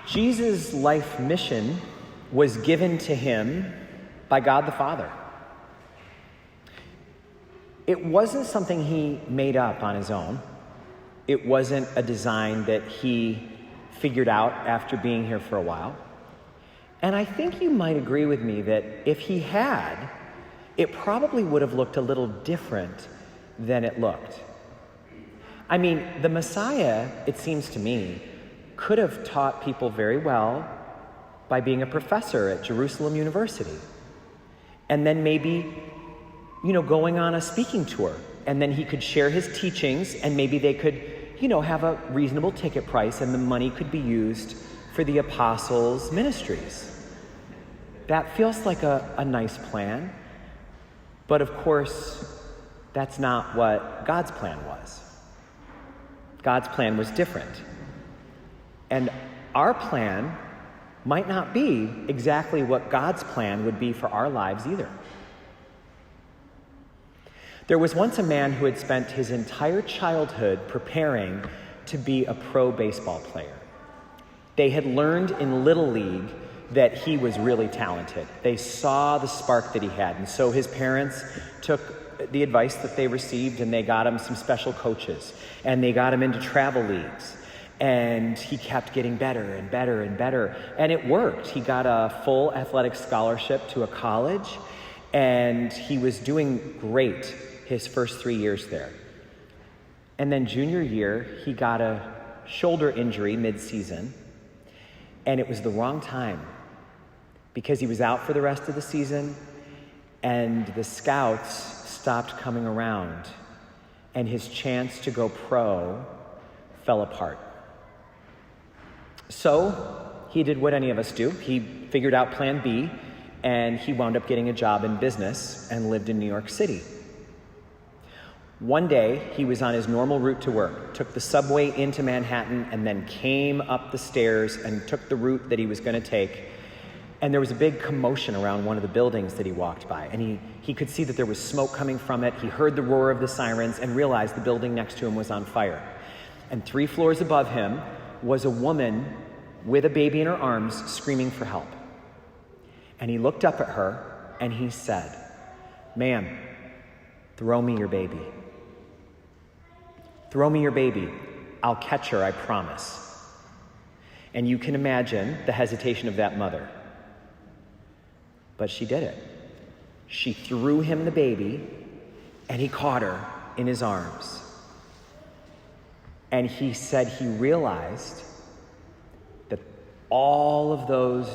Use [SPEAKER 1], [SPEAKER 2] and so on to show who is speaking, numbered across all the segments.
[SPEAKER 1] Jesus' life mission was given to him by God the Father. It wasn't something he made up on his own. It wasn't a design that he figured out after being here for a while. And I think you might agree with me that if he had, it probably would have looked a little different than it looked. I mean, the Messiah, it seems to me, could have taught people very well by being a professor at Jerusalem University. And then maybe, going on a speaking tour. And then he could share his teachings, and maybe they could, have a reasonable ticket price, and the money could be used for the apostles' ministries. That feels like a nice plan. But of course, that's not what God's plan was. God's plan was different. And our plan might not be exactly what God's plan would be for our lives either. There was once a man who had spent his entire childhood preparing to be a pro baseball player. They had learned in Little League that he was really talented. They saw the spark that he had, and so his parents took the advice that they received and they got him some special coaches, and they got him into travel leagues, and he kept getting better and better and better, and it worked. He got a full athletic scholarship to a college, and he was doing great his first 3 years there. And then junior year, he got a shoulder injury mid-season, and it was the wrong time because he was out for the rest of the season, and the scouts stopped coming around, and his chance to go pro fell apart. So he did what any of us do. He figured out plan B, and he wound up getting a job in business and lived in New York City. One day, he was on his normal route to work, took the subway into Manhattan, and then came up the stairs and took the route that he was going to take. And there was a big commotion around one of the buildings that he walked by. And he could see that there was smoke coming from it. He heard the roar of the sirens and realized the building next to him was on fire. And 3 floors above him was a woman with a baby in her arms screaming for help. And he looked up at her and he said, "Ma'am, throw me your baby. Throw me your baby. I'll catch her, I promise." And you can imagine the hesitation of that mother. But she did it. She threw him the baby, and he caught her in his arms. And he said he realized that all of those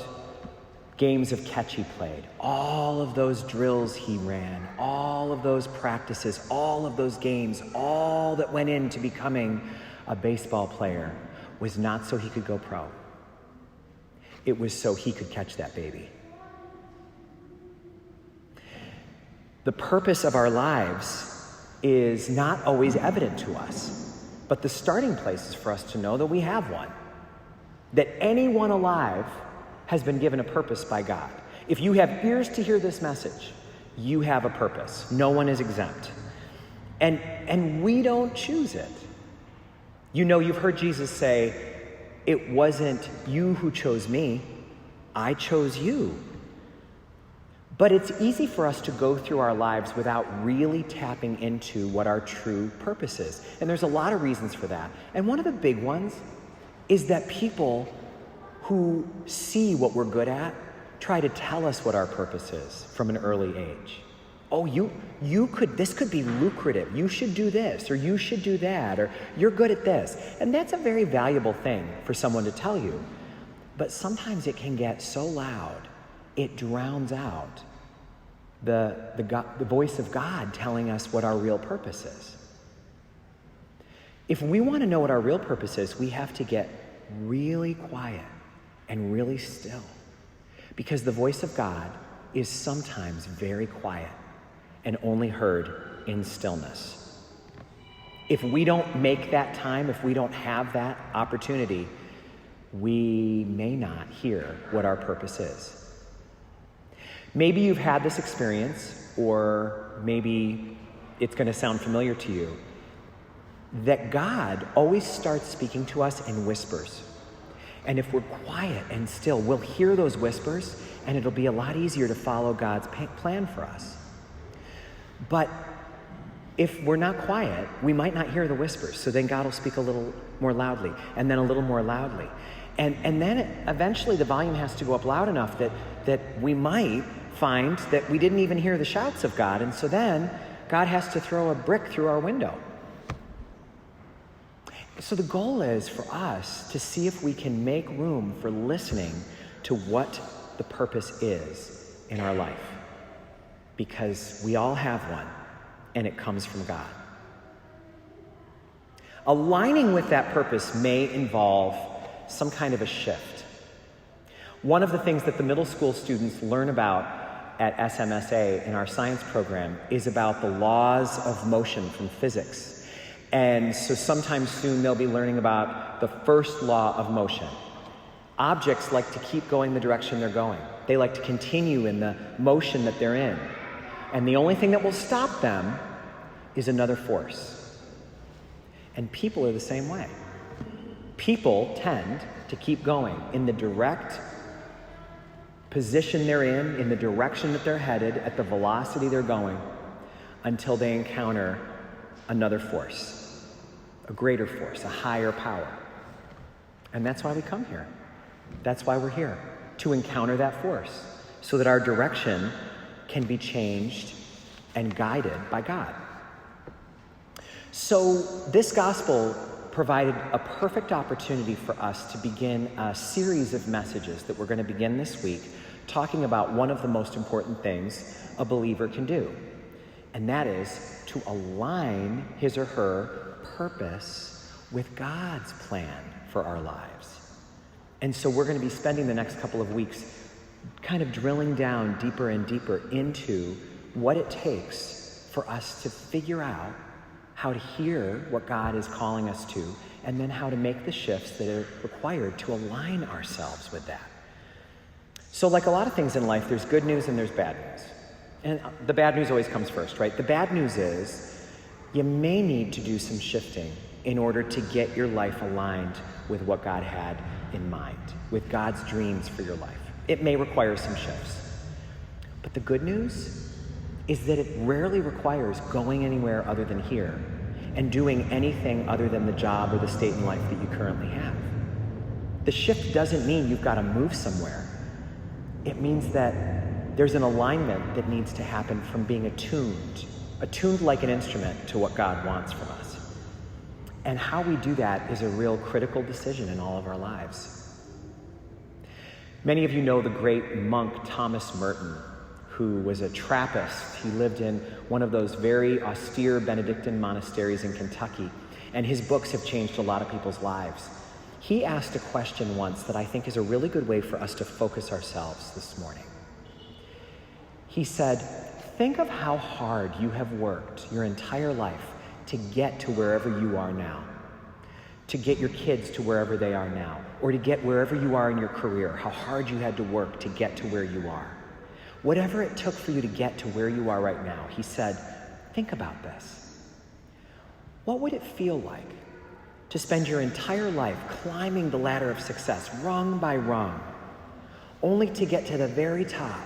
[SPEAKER 1] games of catch he played, all of those drills he ran, all of those practices, all of those games, all that went into becoming a baseball player was not so he could go pro. It was so he could catch that baby. The purpose of our lives is not always evident to us, but the starting place is for us to know that we have one, that anyone alive has been given a purpose by God. If you have ears to hear this message, you have a purpose. No one is exempt. And we don't choose it. You've heard Jesus say, "It wasn't you who chose me, I chose you." But it's easy for us to go through our lives without really tapping into what our true purpose is. And there's a lot of reasons for that. And one of the big ones is that people who see what we're good at try to tell us what our purpose is from an early age. Oh, this could be lucrative. You should do this, or you should do that, or you're good at this. And that's a very valuable thing for someone to tell you. But sometimes it can get so loud, it drowns out the voice of God telling us what our real purpose is. If we want to know what our real purpose is, we have to get really quiet and really still, because the voice of God is sometimes very quiet and only heard in stillness. If we don't make that time, if we don't have that opportunity, we may not hear what our purpose is. Maybe you've had this experience, or maybe it's going to sound familiar to you, that God always starts speaking to us in whispers. And if we're quiet and still, we'll hear those whispers, and it'll be a lot easier to follow God's plan for us. But if we're not quiet, we might not hear the whispers. So then God will speak a little more loudly, and then a little more loudly. And then eventually the volume has to go up loud enough that we might find that we didn't even hear the shouts of God. And so then God has to throw a brick through our window. So the goal is for us to see if we can make room for listening to what the purpose is in our life. Because we all have one, and it comes from God. Aligning with that purpose may involve some kind of a shift. One of the things that the middle school students learn about at SMSA in our science program is about the laws of motion from physics. And so sometime soon they'll be learning about the first law of motion. Objects like to keep going the direction they're going. They like to continue in the motion that they're in. And the only thing that will stop them is another force. And people are the same way. People tend to keep going in the direct position they're in the direction that they're headed, at the velocity they're going, until they encounter another force, a greater force, a higher power. And that's why we come here. That's why we're here, to encounter that force, so that our direction can be changed and guided by God. So this gospel provided a perfect opportunity for us to begin a series of messages that we're going to begin this week, talking about one of the most important things a believer can do. And that is to align his or her purpose with God's plan for our lives. And so we're going to be spending the next couple of weeks kind of drilling down deeper and deeper into what it takes for us to figure out how to hear what God is calling us to, and then how to make the shifts that are required to align ourselves with that. So like a lot of things in life, there's good news and there's bad news. And the bad news always comes first, right? The bad news is you may need to do some shifting in order to get your life aligned with what God had in mind, with God's dreams for your life. It may require some shifts. But the good news is that it rarely requires going anywhere other than here and doing anything other than the job or the state in life that you currently have. The shift doesn't mean you've got to move somewhere. It means that there's an alignment that needs to happen from being attuned like an instrument to what God wants from us. And how we do that is a real critical decision in all of our lives. Many of you know the great monk Thomas Merton, who was a Trappist. He lived in one of those very austere Benedictine monasteries in Kentucky, and his books have changed a lot of people's lives. He asked a question once that I think is a really good way for us to focus ourselves this morning. He said, think of how hard you have worked your entire life to get to wherever you are now, to get your kids to wherever they are now, or to get wherever you are in your career, how hard you had to work to get to where you are. Whatever it took for you to get to where you are right now, he said, think about this. What would it feel like to spend your entire life climbing the ladder of success, rung by rung, only to get to the very top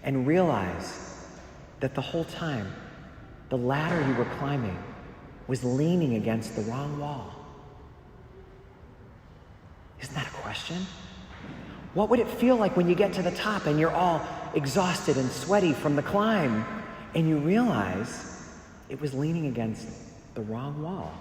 [SPEAKER 1] and realize that the whole time the ladder you were climbing was leaning against the wrong wall? Isn't that a question? What would it feel like when you get to the top and you're all exhausted and sweaty from the climb and you realize it was leaning against the wrong wall?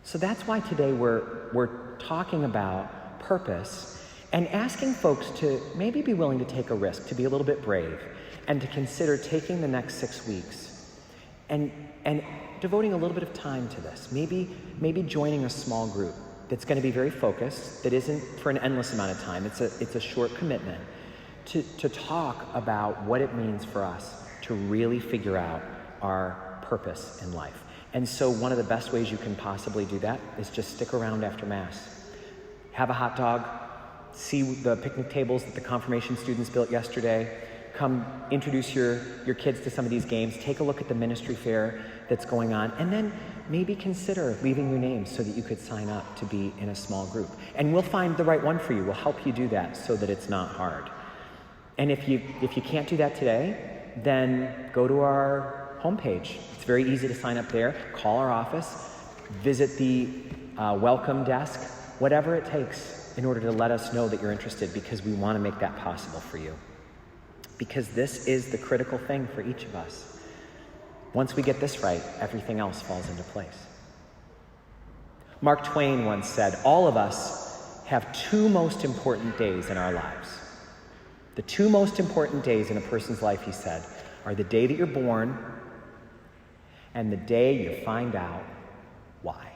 [SPEAKER 1] So that's why today we're talking about purpose and asking folks to maybe be willing to take a risk, to be a little bit brave, and to consider taking the next 6 weeks and devoting a little bit of time to this. Maybe joining a small group that's going to be very focused, that isn't for an endless amount of time. It's a short commitment to talk about what it means for us to really figure out our purpose in life. And so one of the best ways you can possibly do that is just stick around after Mass. Have a hot dog, see the picnic tables that the confirmation students built yesterday, come introduce your kids to some of these games, take a look at the ministry fair that's going on, and then maybe consider leaving your name so that you could sign up to be in a small group. And we'll find the right one for you. We'll help you do that so that it's not hard. And if you can't do that today, then go to our homepage. It's very easy to sign up there. Call our office, visit the welcome desk, whatever it takes in order to let us know that you're interested, because we want to make that possible for you. Because this is the critical thing for each of us. Once we get this right, everything else falls into place. Mark Twain once said, all of us have two most important days in our lives. The two most important days in a person's life, he said, are the day that you're born and the day you find out why.